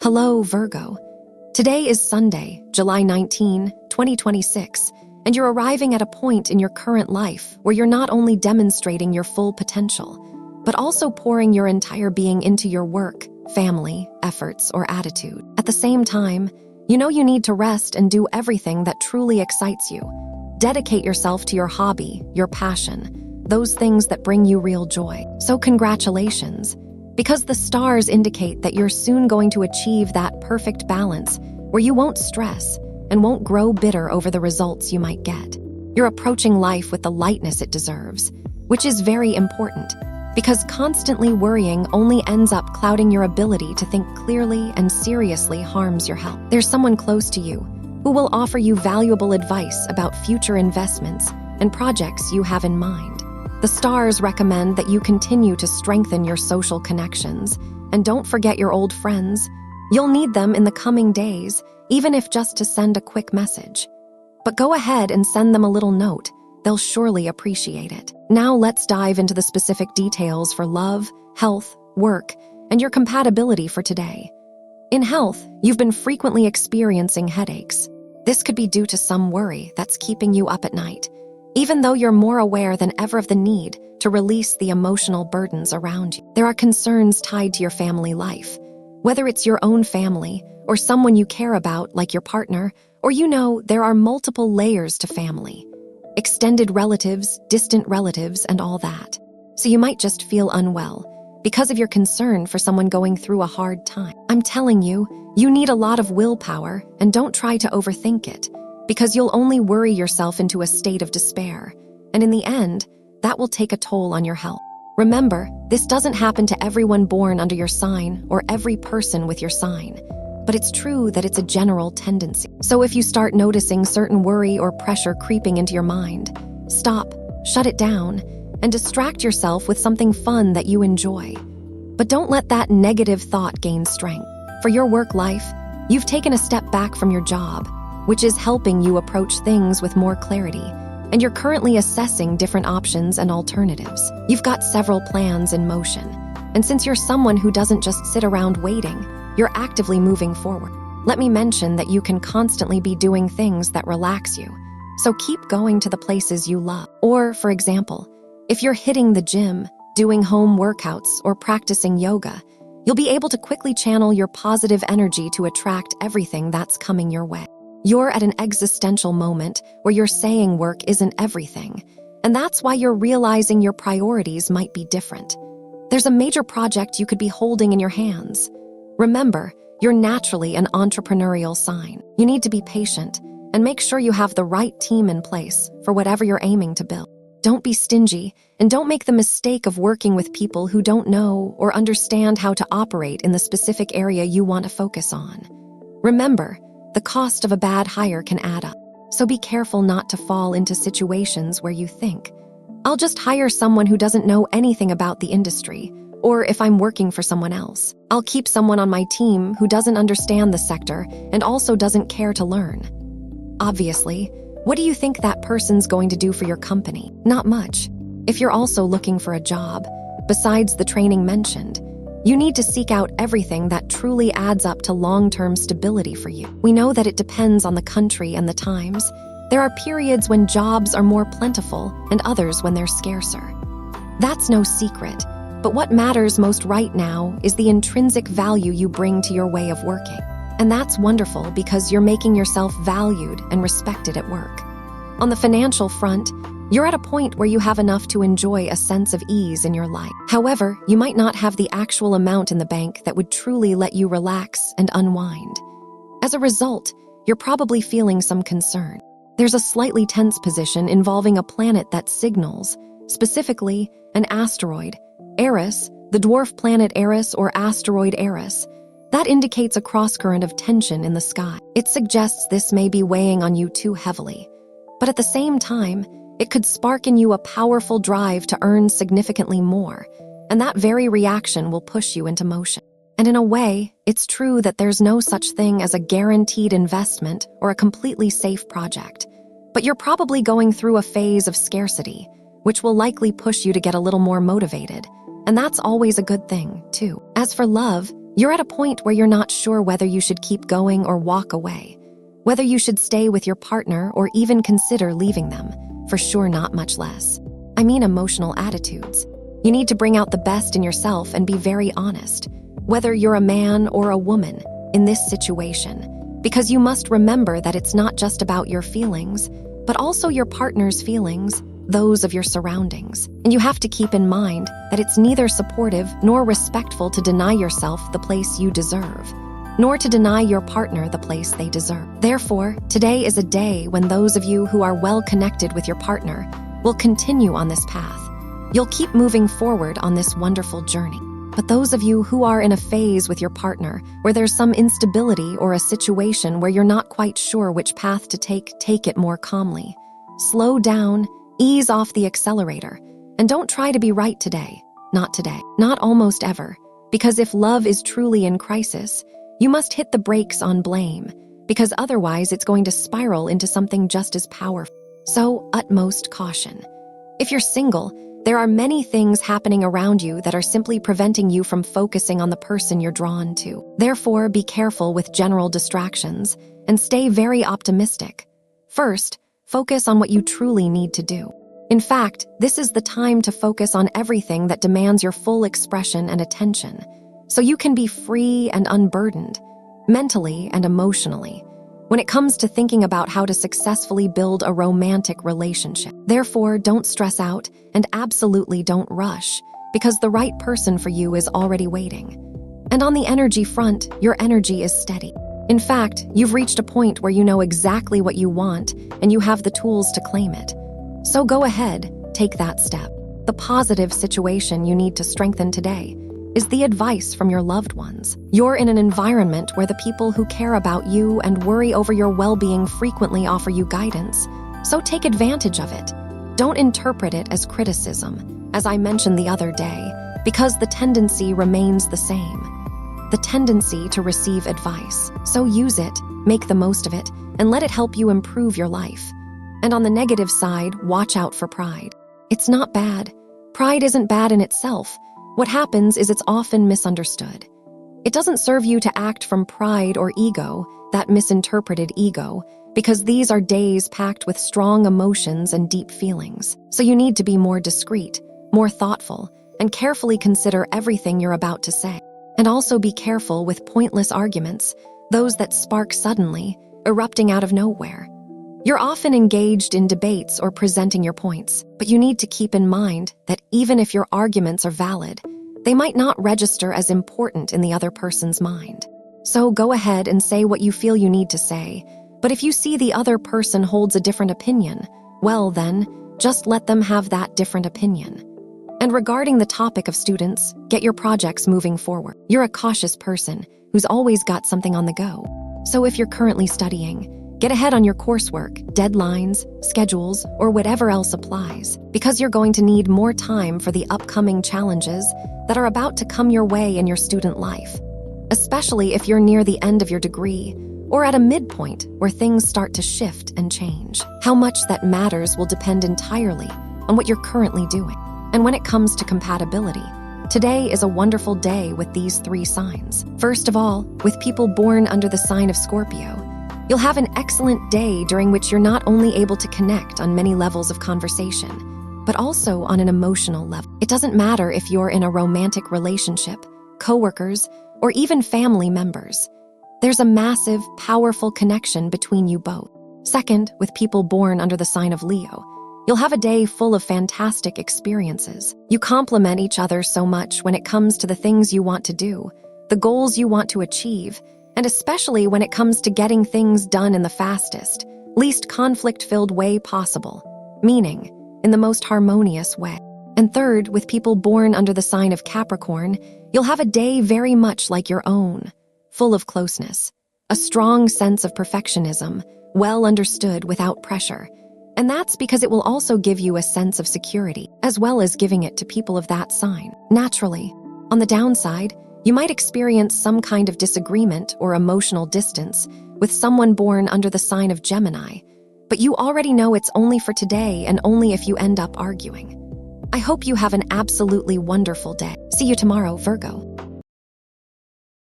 Hello, Virgo. Today is Sunday, July 19, 2026, and you're arriving at a point in your current life where you're not only demonstrating your full potential, but also pouring your entire being into your work, family, efforts, or attitude. At the same time, you know you need to rest and do everything that truly excites you. Dedicate yourself to your hobby, your passion, those things that bring you real joy. So congratulations, because the stars indicate that you're soon going to achieve that perfect balance where you won't stress and won't grow bitter over the results you might get. You're approaching life with the lightness it deserves, which is very important, because constantly worrying only ends up clouding your ability to think clearly and seriously harms your health. There's someone close to you who will offer you valuable advice about future investments and projects you have in mind. The stars recommend that you continue to strengthen your social connections, and don't forget your old friends. You'll need them in the coming days, even if just to send a quick message. But go ahead and send them a little note. They'll surely appreciate it. Now let's dive into the specific details for love, health, work, and your compatibility for today. In health, you've been frequently experiencing headaches. This could be due to some worry that's keeping you up at night, even though you're more aware than ever of the need to release the emotional burdens around you. There are concerns tied to your family life, whether it's your own family or someone you care about like your partner, or there are multiple layers to family. Extended relatives, distant relatives, and all that. So you might just feel unwell because of your concern for someone going through a hard time. I'm telling you, you need a lot of willpower, and don't try to overthink it, because you'll only worry yourself into a state of despair, and in the end, that will take a toll on your health. Remember, this doesn't happen to everyone born under your sign or every person with your sign, but it's true that it's a general tendency. So if you start noticing certain worry or pressure creeping into your mind, stop, shut it down, and distract yourself with something fun that you enjoy. But don't let that negative thought gain strength. For your work life, you've taken a step back from your job, which is helping you approach things with more clarity, and you're currently assessing different options and alternatives. You've got several plans in motion, and since you're someone who doesn't just sit around waiting, you're actively moving forward. Let me mention that you can constantly be doing things that relax you, so keep going to the places you love. Or, for example, if you're hitting the gym, doing home workouts, or practicing yoga, you'll be able to quickly channel your positive energy to attract everything that's coming your way. You're at an existential moment where you're saying work isn't everything, and that's why you're realizing your priorities might be different. There's a major project you could be holding in your hands. Remember, you're naturally an entrepreneurial sign. You need to be patient and make sure you have the right team in place for whatever you're aiming to build. Don't be stingy, and don't make the mistake of working with people who don't know or understand how to operate in the specific area you want to focus on. Remember, the cost of a bad hire can add up, so be careful not to fall into situations where you think, I'll just hire someone who doesn't know anything about the industry, or if I'm working for someone else, I'll keep someone on my team who doesn't understand the sector and also doesn't care to learn. Obviously, what do you think that person's going to do for your company? Not much. If you're also looking for a job, besides the training mentioned, you need to seek out everything that truly adds up to long-term stability for you. We know that it depends on the country and the times. There are periods when jobs are more plentiful and others when they're scarcer. That's no secret, but what matters most right now is the intrinsic value you bring to your way of working. And that's wonderful because you're making yourself valued and respected at work. On the financial front, you're at a point where you have enough to enjoy a sense of ease in your life. However, you might not have the actual amount in the bank that would truly let you relax and unwind. As a result, you're probably feeling some concern. There's a slightly tense position involving a planet that signals, specifically an asteroid, Eris, the dwarf planet Eris or asteroid Eris. That indicates a cross-current of tension in the sky. It suggests this may be weighing on you too heavily. But at the same time, it could spark in you a powerful drive to earn significantly more, and that very reaction will push you into motion. And in a way, it's true that there's no such thing as a guaranteed investment or a completely safe project. But you're probably going through a phase of scarcity, which will likely push you to get a little more motivated, and that's always a good thing, too. As for love, You're at a point where you're not sure whether you should keep going or walk away, whether you should stay with your partner or even consider leaving them, for sure not much less. I mean emotional attitudes. You need to bring out the best in yourself and be very honest, whether you're a man or a woman, in this situation, because you must remember that it's not just about your feelings, but also your partner's feelings, those of your surroundings. And you have to keep in mind that it's neither supportive nor respectful to deny yourself the place you deserve, nor to deny your partner the place they deserve. Therefore, today is a day when those of you who are well connected with your partner will continue on this path. You'll keep moving forward on this wonderful journey. But those of you who are in a phase with your partner where there's some instability or a situation where you're not quite sure which path to take it more calmly. Slow down, ease off the accelerator, and don't try to be right today. Not today. Not almost ever. Because if love is truly in crisis, you must hit the brakes on blame, because otherwise it's going to spiral into something just as powerful. So, utmost caution. If you're single, there are many things happening around you that are simply preventing you from focusing on the person you're drawn to. Therefore, be careful with general distractions and stay very optimistic. First, focus on what you truly need to do. In fact, this is the time to focus on everything that demands your full expression and attention, so you can be free and unburdened, mentally and emotionally, when it comes to thinking about how to successfully build a romantic relationship. Therefore, don't stress out and absolutely don't rush, because the right person for you is already waiting. And on the energy front, your energy is steady. In fact, you've reached a point where you know exactly what you want and you have the tools to claim it. So go ahead, take that step. The positive situation you need to strengthen today is the advice from your loved ones. You're in an environment where the people who care about you and worry over your well-being frequently offer you guidance, so take advantage of it. Don't interpret it as criticism, as I mentioned the other day, because the tendency remains the same. The tendency to receive advice. So use it, make the most of it, and let it help you improve your life. And on the negative side, watch out for pride. It's not bad. Pride isn't bad in itself. What happens is it's often misunderstood. It doesn't serve you to act from pride or ego, that misinterpreted ego, because these are days packed with strong emotions and deep feelings. So you need to be more discreet, more thoughtful, and carefully consider everything you're about to say. And also be careful with pointless arguments, those that spark suddenly, erupting out of nowhere. You're often engaged in debates or presenting your points, but you need to keep in mind that even if your arguments are valid, they might not register as important in the other person's mind. So go ahead and say what you feel you need to say, but if you see the other person holds a different opinion, well then, just let them have that different opinion. And regarding the topic of students, get your projects moving forward. You're a cautious person who's always got something on the go. So if you're currently studying, get ahead on your coursework, deadlines, schedules, or whatever else applies, because you're going to need more time for the upcoming challenges that are about to come your way in your student life, especially if you're near the end of your degree or at a midpoint where things start to shift and change. How much that matters will depend entirely on what you're currently doing. And when it comes to compatibility, today is a wonderful day with these 3 signs. First of all, with people born under the sign of Scorpio, you'll have an excellent day during which you're not only able to connect on many levels of conversation, but also on an emotional level. It doesn't matter if you're in a romantic relationship, coworkers, or even family members. There's a massive, powerful connection between you both. Second, with people born under the sign of Leo, you'll have a day full of fantastic experiences. You complement each other so much when it comes to the things you want to do, the goals you want to achieve, and especially when it comes to getting things done in the fastest, least conflict-filled way possible, meaning in the most harmonious way. And third, with people born under the sign of Capricorn, you'll have a day very much like your own, full of closeness, a strong sense of perfectionism, well understood without pressure. And that's because it will also give you a sense of security, as well as giving it to people of that sign. Naturally, on the downside, you might experience some kind of disagreement or emotional distance with someone born under the sign of Gemini, but you already know it's only for today and only if you end up arguing. I hope you have an absolutely wonderful day. See you tomorrow, Virgo.